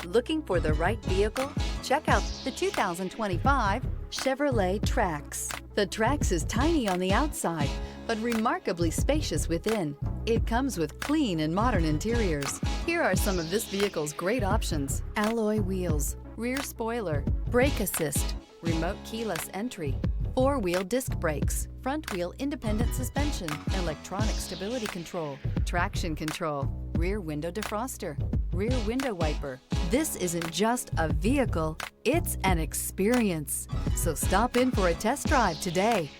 Looking for the right vehicle? Check out the 2025 Chevrolet Trax. The Trax is tiny on the outside, but remarkably spacious within. It comes with clean and modern interiors. Here are some of this vehicle's great options: alloy wheels, rear spoiler, brake assist, remote keyless entry, four-wheel disc brakes, front-wheel independent suspension, electronic stability control, traction control, rear window defroster, rear window wiper. This isn't just a vehicle, it's an experience. So stop in for a test drive today.